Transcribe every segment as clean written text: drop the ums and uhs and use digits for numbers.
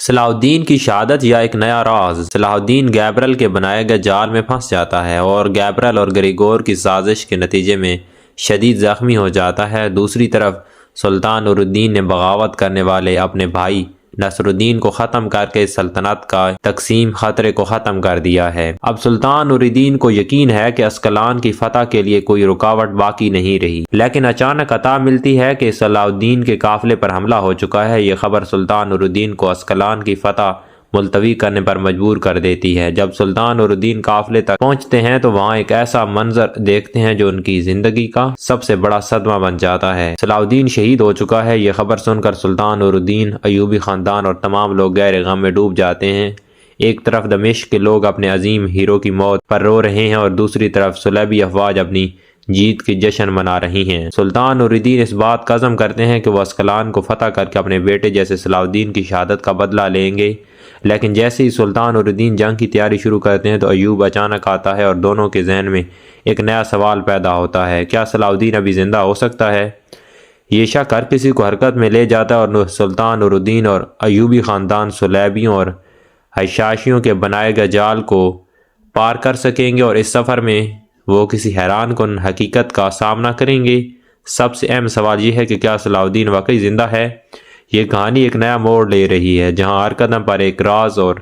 صلاح الدین کی شہادت یا ایک نیا راز۔ صلاح الدین گیبرل کے بنائے گئے جال میں پھنس جاتا ہے اور گیبرل اور گریگور کی سازش کے نتیجے میں شدید زخمی ہو جاتا ہے۔ دوسری طرف سلطان نور الدین نے بغاوت کرنے والے اپنے بھائی نصر الدین کو ختم کر کے سلطنت کا تقسیم خطرے کو ختم کر دیا ہے۔ اب سلطان نور الدین کو یقین ہے کہ اسکلان کی فتح کے لیے کوئی رکاوٹ باقی نہیں رہی، لیکن اچانک اطلاع ملتی ہے کہ صلاح الدین کے قافلے پر حملہ ہو چکا ہے۔ یہ خبر سلطان نور الدین کو اسکلان کی فتح ملتوی کرنے پر مجبور کر دیتی ہے۔ جب سلطان نور الدین قافلے تک پہنچتے ہیں تو وہاں ایک ایسا منظر دیکھتے ہیں جو ان کی زندگی کا سب سے بڑا صدمہ بن جاتا ہے۔ صلاح الدین شہید ہو چکا ہے۔ یہ خبر سن کر سلطان نور الدین، ایوبی خاندان اور تمام لوگ گہرے غم میں ڈوب جاتے ہیں۔ ایک طرف دمشق کے لوگ اپنے عظیم ہیرو کی موت پر رو رہے ہیں اور دوسری طرف صلیبی افواج اپنی جیت کی جشن منا رہی ہیں۔ سلطان نور الدین اس بات کا عزم کرتے ہیں کہ وہ اسکلان کو فتح کر کے اپنے بیٹے جیسے صلاح الدین کی شہادت کا بدلہ لیں گے، لیکن جیسے ہی سلطان نور الدین جنگ کی تیاری شروع کرتے ہیں تو ایوب اچانک آتا ہے اور دونوں کے ذہن میں ایک نیا سوال پیدا ہوتا ہے: کیا صلاح الدین ابھی زندہ ہو سکتا ہے؟ یہ شک ہر کسی کو حرکت میں لے جاتا ہے اور سلطان نور الدین اور ایوبی خاندان صلیبیوں اور حشاشیوں کے بنائے گئے جال کو پار کر سکیں گے اور اس سفر میں وہ کسی حیران کن حقیقت کا سامنا کریں گے۔ سب سے اہم سوال یہ ہے کہ کیا صلاح الدین واقعی زندہ ہے؟ یہ کہانی ایک نیا موڑ لے رہی ہے، جہاں ہر قدم پر ایک راز اور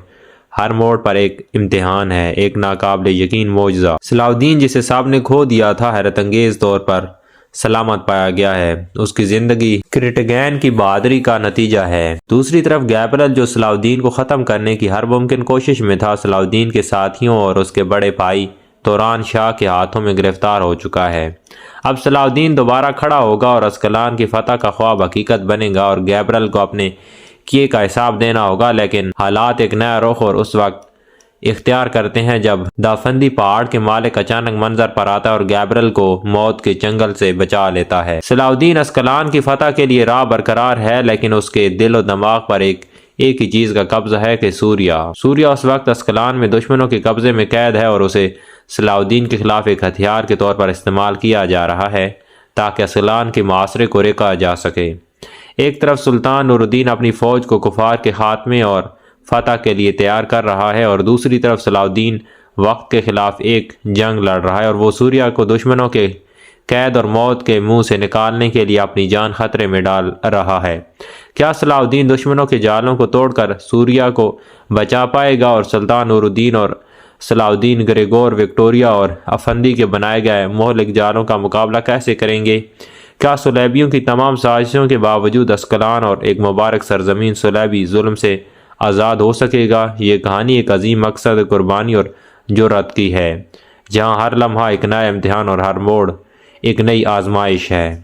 ہر موڑ پر ایک امتحان ہے، ایک ناقابل یقین معجزہ۔ صلاح الدین جسے سب نے کھو دیا تھا حیرت انگیز طور پر سلامت پایا گیا ہے۔ اس کی زندگی کرٹگین کی بہادری کا نتیجہ ہے۔ دوسری طرف گیبرل جو صلاح الدین کو ختم کرنے کی ہر ممکن کوشش میں تھا، صلاح الدین کے ساتھیوں اور اس کے بڑے بھائی توران شاہ کے ہاتھوں میں گرفتار ہو چکا ہے۔ اب صلاح الدین دوبارہ کھڑا ہوگا اور اسکلان کی فتح کا خواب حقیقت بنے گا اور گیبرل کو اپنے کیے کا حساب دینا ہوگا، لیکن حالات ایک نیا رخ اور اس وقت اختیار کرتے ہیں جب دافندی پہاڑ کے مالک اچانک منظر پر آتا ہے اور گیبرل کو موت کے چنگل سے بچا لیتا ہے۔ صلاح الدین اسکلان کی فتح کے لیے راہ برقرار ہے، لیکن اس کے دل و دماغ پر ایک ہی چیز کا قبضہ ہے کہ سوریا اس وقت اسکلان میں دشمنوں کے قبضے میں قید ہے اور اسے صلاح الدین کے خلاف ایک ہتھیار کے طور پر استعمال کیا جا رہا ہے تاکہ اسکلان کے معاصرے کو روکا جا سکے۔ ایک طرف سلطان نور الدین اپنی فوج کو کفار کے خاتمے اور فتح کے لیے تیار کر رہا ہے اور دوسری طرف صلاح الدین وقت کے خلاف ایک جنگ لڑ رہا ہے اور وہ سوریا کو دشمنوں کے قید اور موت کے منہ سے نکالنے کے لیے اپنی جان خطرے میں ڈال رہا ہے۔ کیا صلاح الدین دشمنوں کے جالوں کو توڑ کر سوریا کو بچا پائے گا اور سلطان نور الدین اور صلاح الدین گریگور، وکٹوریا اور افندی کے بنائے گئے مہلک جالوں کا مقابلہ کیسے کریں گے؟ کیا صلیبیوں کی تمام سازشوں کے باوجود اسکلان اور ایک مبارک سرزمین صلیبی ظلم سے آزاد ہو سکے گا؟ یہ کہانی ایک عظیم مقصد، قربانی اور جرأت کی ہے، جہاں ہر لمحہ ایک نیا امتحان اور ہر موڑ ایک نئی آزمائش ہے۔